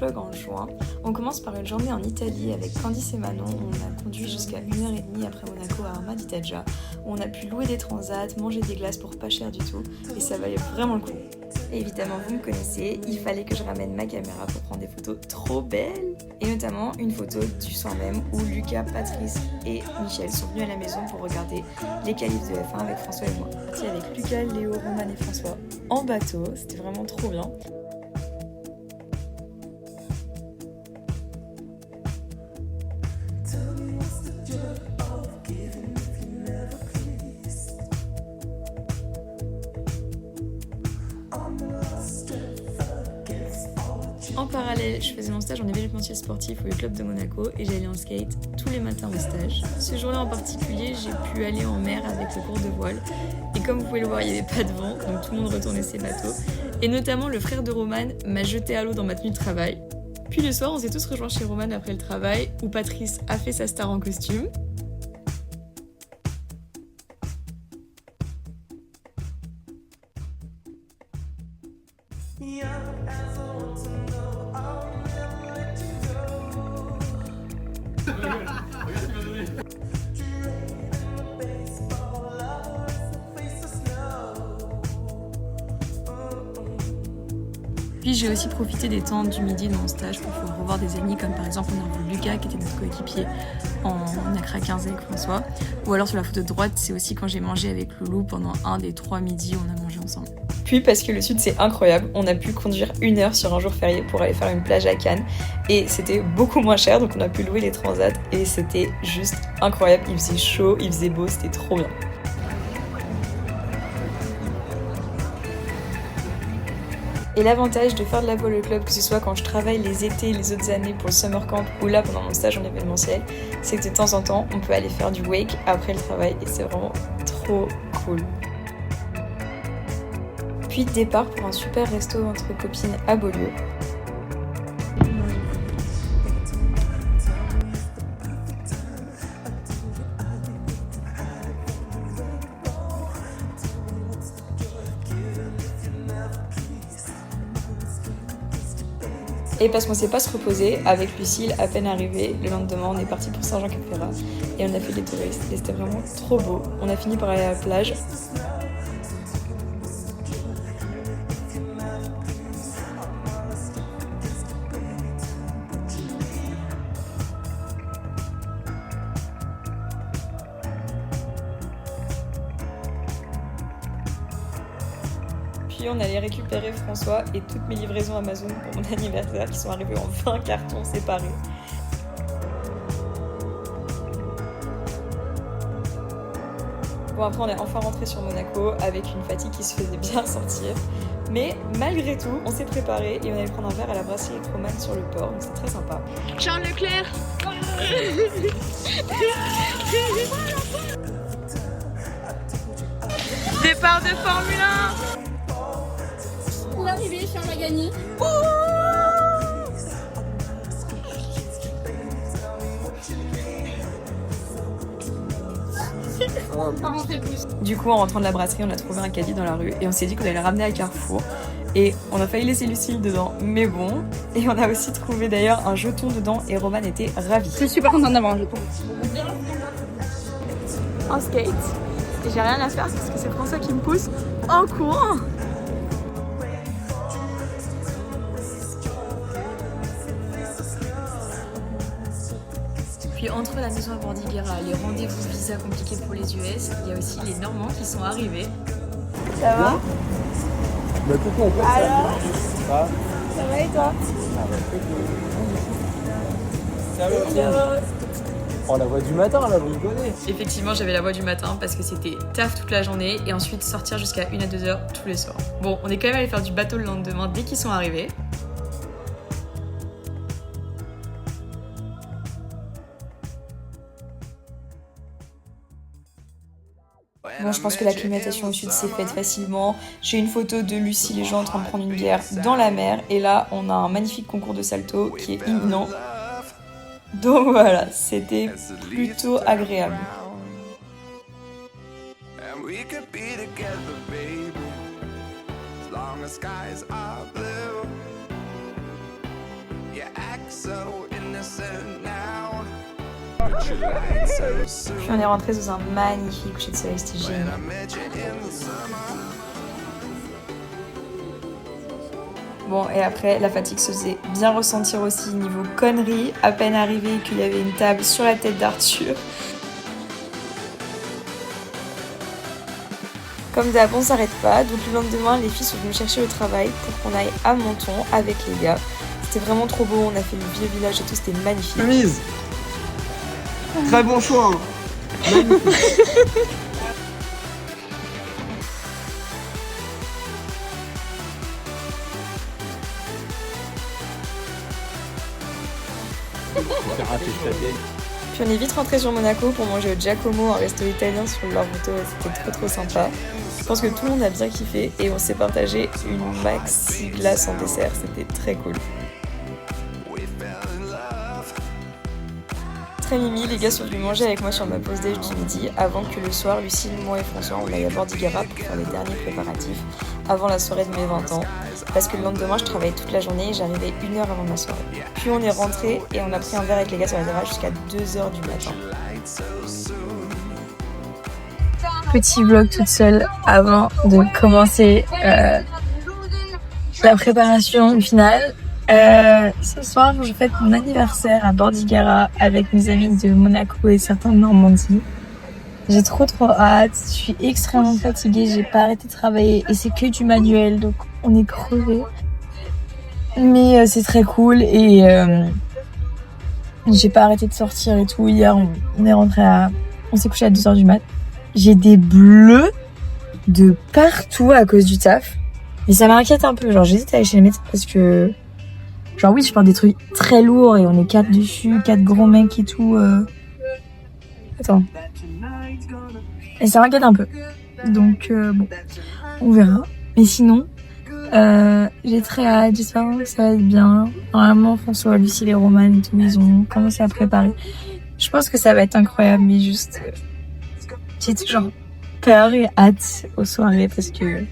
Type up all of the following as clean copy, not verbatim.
vlog en juin. On commence par une journée en Italie avec Candice et Manon où on a conduit jusqu'à 1h30 après Monaco à Arma di Taggia où on a pu louer des transats, manger des glaces pour pas cher du tout et ça valait vraiment le coup. Et évidemment vous me connaissez, il fallait que je ramène ma caméra pour prendre des photos trop belles. Et notamment une photo du soir même où Lucas, Patrice et Michel sont venus à la maison pour regarder les qualifs de F1 avec François et moi. Parti avec Lucas, Léo, Roman et François en bateau, c'était vraiment trop bien. En parallèle, je faisais mon stage en événementiel sportif au club de Monaco et j'allais en skate tous les matins au stage. Ce jour-là en particulier, j'ai pu aller en mer avec le cours de voile. Et comme vous pouvez le voir, il n'y avait pas de vent, donc tout le monde retournait ses bateaux. Et notamment, le frère de Roman m'a jeté à l'eau dans ma tenue de travail. Puis le soir, on s'est tous rejoints chez Roman après le travail, où Patrice a fait sa star en costume. Puis j'ai aussi profité des temps du midi de mon stage pour pouvoir revoir des amis comme par exemple on a revu Lucas qui était notre coéquipier en Accra 15 avec François. Ou alors sur la photo de droite, c'est aussi quand j'ai mangé avec Loulou pendant un des 3 midis où on a mangé ensemble. Puis parce que le sud c'est incroyable, on a pu conduire 1 heure sur un jour férié pour aller faire une plage à Cannes et c'était beaucoup moins cher donc on a pu louer les transats et c'était juste incroyable, il faisait chaud, il faisait beau, c'était trop bien. Et l'avantage de faire de la voile au club, que ce soit quand je travaille les étés, les autres années pour le summer camp ou là pendant mon stage en événementiel, c'est que de temps en temps on peut aller faire du wake après le travail et c'est vraiment trop cool. Puis départ pour un super resto entre copines à Beaulieu. Et parce qu'on sait pas se reposer, avec Lucille, à peine arrivée, le lendemain on est parti pour Saint-Jean-Cap-Ferrat et on a fait des touristes et c'était vraiment trop beau. On a fini par aller à la plage. Puis on allait récupérer François et toutes mes livraisons Amazon pour mon anniversaire qui sont arrivées en 20 cartons séparés. Bon après on est enfin rentré sur Monaco avec une fatigue qui se faisait bien sentir. Mais malgré tout, on s'est préparé et on allait prendre un verre à la brasserie avec Roman sur le port, donc c'est très sympa. Charles Leclerc. Départ de Formule 1. Pour arriver, Charles a gagné. Du coup, en rentrant de la brasserie, on a trouvé un caddie dans la rue et on s'est dit qu'on allait le ramener à Carrefour. Et on a failli laisser Lucille dedans, mais bon. Et on a aussi trouvé d'ailleurs un jeton dedans et Roman était ravi. Je suis super contente d'avoir un jeton. En skate. Et j'ai rien à faire parce que c'est François qui me pousse en courant. Puis entre la maison à Bordighera, les rendez-vous visa compliqués pour les US, il y a aussi les Normands qui sont arrivés. Ça va? Bah coucou, on peut Alors? ça. Ça va et toi? Ça va. Oh la voix du matin là, vous me connaissez. Effectivement, j'avais la voix du matin parce que c'était taf toute la journée et ensuite sortir jusqu'à 1 à 2 heures tous les soirs. Bon, on est quand même allé faire du bateau le lendemain dès qu'ils sont arrivés. Bon, je pense que la climatation au sud s'est faite facilement. J'ai une photo de Lucie, les gens en train de prendre une bière dans la mer. Et là, on a un magnifique concours de salto qui est imminent. Donc voilà, c'était plutôt agréable. Puis on est rentré sous un magnifique coucher de soleil, c'était génial. Bon, et après, la fatigue se faisait bien ressentir aussi niveau conneries. À peine arrivé qu'il y avait une table sur la tête d'Arthur. Comme d'hab, on s'arrête pas, donc le lendemain, les filles sont venues me chercher au travail pour qu'on aille à Menton avec les gars. C'était vraiment trop beau, on a fait le vieux village et tout, c'était magnifique. Chemise. Très bon choix. Hein. Puis on est vite rentré sur Monaco pour manger au Giacomo, un resto italien sur leur moto, c'était trop sympa. Je pense que tout le monde a bien kiffé et on s'est partagé une maxi glace en dessert, c'était très cool. Très mimi, les gars sont venus manger avec moi sur ma pause déj du midi avant que le soir, Lucille, moi et François, on aille à Bordighera pour faire les derniers préparatifs avant la soirée de mes 20 ans. Parce que le lendemain, je travaillais toute la journée et j'arrivais 1 heure avant ma soirée. Puis on est rentré et on a pris un verre avec les gars sur la terrasse jusqu'à 2h du matin. Petit vlog toute seule avant de commencer la préparation finale. Ce soir, je fête mon anniversaire à Bordighera avec mes amis de Monaco et certains de Normandie. J'ai trop hâte, je suis extrêmement fatiguée, j'ai pas arrêté de travailler et c'est que du manuel, donc on est crevés. Mais c'est très cool et j'ai pas arrêté de sortir et tout. Hier, on est rentré on s'est couché à 2h du mat. J'ai des bleus de partout à cause du taf. Mais ça m'inquiète un peu, genre j'hésite à aller chez le médecin parce que... Genre oui, je porte des trucs très lourds et on est 4 dessus, 4 gros mecs et tout. Attends. Et ça m'inquiète un peu. Donc bon, on verra. Mais sinon, j'ai très hâte, j'espère que ça va être bien. Normalement, François, Lucille et Roman et tout, ils ont commencé à préparer. Je pense que ça va être incroyable, mais juste... j'ai toujours peur et hâte aux soirées parce que...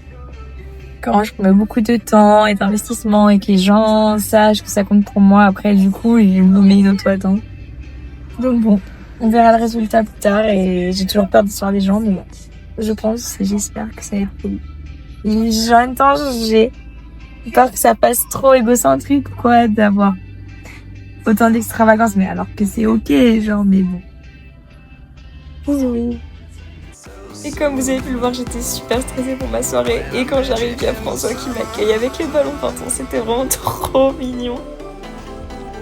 quand je mets beaucoup de temps et d'investissement et que les gens sachent que ça compte pour moi, après du coup je me mets une auto-attente. Donc bon, on verra le résultat plus tard et j'ai toujours peur de voir les gens, mais bon, je pense et j'espère que ça va être cool. Et en même temps, j'ai peur que ça passe trop égocentrique quoi, d'avoir autant d'extravagance, mais alors que c'est ok, genre, mais bon. Oui. Et comme vous avez pu le voir, j'étais super stressée pour ma soirée. Et quand j'arrive, il y a François qui m'accueille avec les ballons pintons. C'était vraiment trop mignon.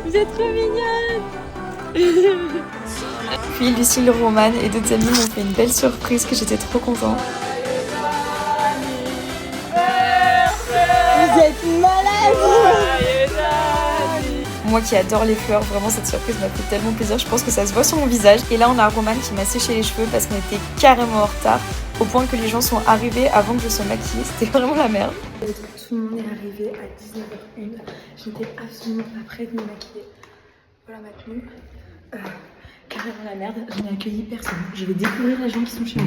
Vous êtes trop mignonne. Puis Lucille, Roman et d'autres amis m'ont fait une belle surprise que j'étais trop contente. Vous êtes malade. Moi qui adore les fleurs, vraiment cette surprise m'a fait tellement plaisir, je pense que ça se voit sur mon visage. Et là on a Roman qui m'a séché les cheveux parce qu'on était carrément en retard, au point que les gens sont arrivés avant que je sois maquillée, c'était vraiment la merde. Tout le monde est arrivé à 19h01, je n'étais absolument pas prête de me maquiller. Voilà ma tenue, carrément la merde, je n'ai accueilli personne, je vais découvrir les gens qui sont chez moi.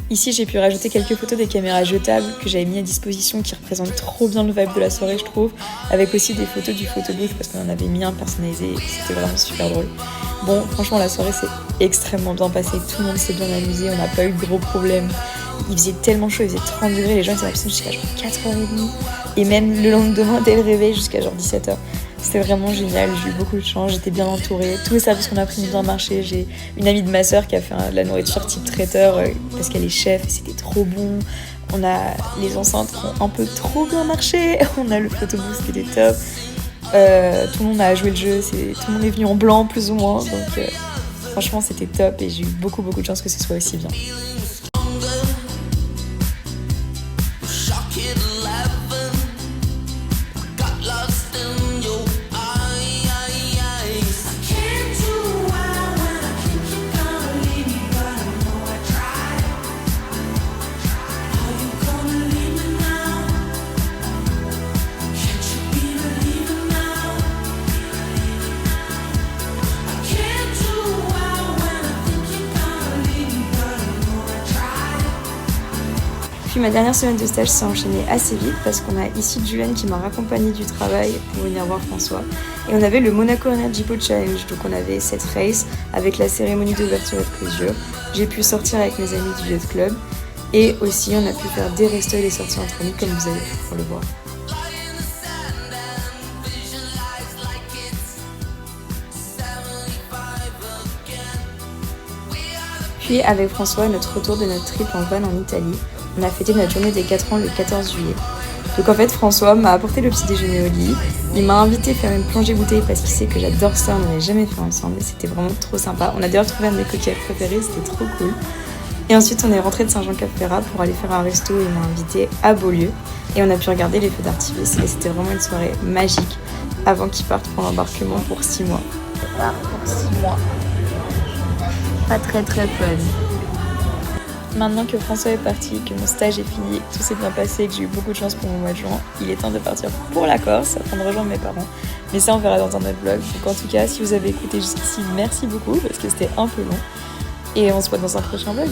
Ici, j'ai pu rajouter quelques photos des caméras jetables que j'avais mis à disposition qui représentent trop bien le vibe de la soirée, je trouve, avec aussi des photos du photobooth parce qu'on en avait mis un personnalisé et c'était vraiment super drôle. Bon, franchement, la soirée s'est extrêmement bien passée, tout le monde s'est bien amusé, on n'a pas eu de gros problèmes. Il faisait tellement chaud, il faisait 30 degrés, les gens étaient absents jusqu'à genre 4h30 et même le lendemain dès le réveil jusqu'à genre 17h. C'était vraiment génial, j'ai eu beaucoup de chance, j'étais bien entourée. Tous les services qu'on a pris ont bien marché. J'ai une amie de ma soeur qui a fait de la nourriture type traiteur parce qu'elle est chef et c'était trop bon. On a les enceintes qui ont un peu trop bien marché. On a le photobooth qui était top. Tout le monde a joué le jeu, tout le monde est venu en blanc plus ou moins. Donc franchement c'était top et j'ai eu beaucoup de chance que ce soit aussi bien. Puis ma dernière semaine de stage s'est enchaînée assez vite parce qu'on a ici Juliane qui m'a raccompagnée du travail pour venir voir François. Et on avait le Monaco Energy Pot Challenge, donc on avait cette race avec la cérémonie d'ouverture et de clôture. J'ai pu sortir avec mes amis du Yacht Club et aussi on a pu faire des restos et des sorties entre amis comme vous avez pu pouvoir le voir. Puis avec François, notre retour de notre trip en van en Italie, on a fêté notre journée des 4 ans le 14 juillet. Donc en fait François m'a apporté le petit déjeuner au lit, il m'a invité à faire une plongée bouteille parce qu'il sait que j'adore ça, on n'avait jamais fait ensemble et c'était vraiment trop sympa. On a d'ailleurs trouvé un de mes coquillages préférés, c'était trop cool. Et ensuite on est rentré de Saint-Jean-Cap-Ferrat pour aller faire un resto et il m'a invité à Beaulieu et on a pu regarder les feux d'artifice et c'était vraiment une soirée magique avant qu'ils partent pour l'embarquement pour 6 mois. Pour 6 mois. Pas très fun. Maintenant que François est parti, que mon stage est fini, que tout s'est bien passé, que j'ai eu beaucoup de chance pour mon mois de juin, il est temps de partir pour la Corse afin de rejoindre mes parents. Mais ça on verra dans un autre vlog. Donc en tout cas, si vous avez écouté jusqu'ici, merci beaucoup parce que c'était un peu long. Et on se voit dans un prochain vlog.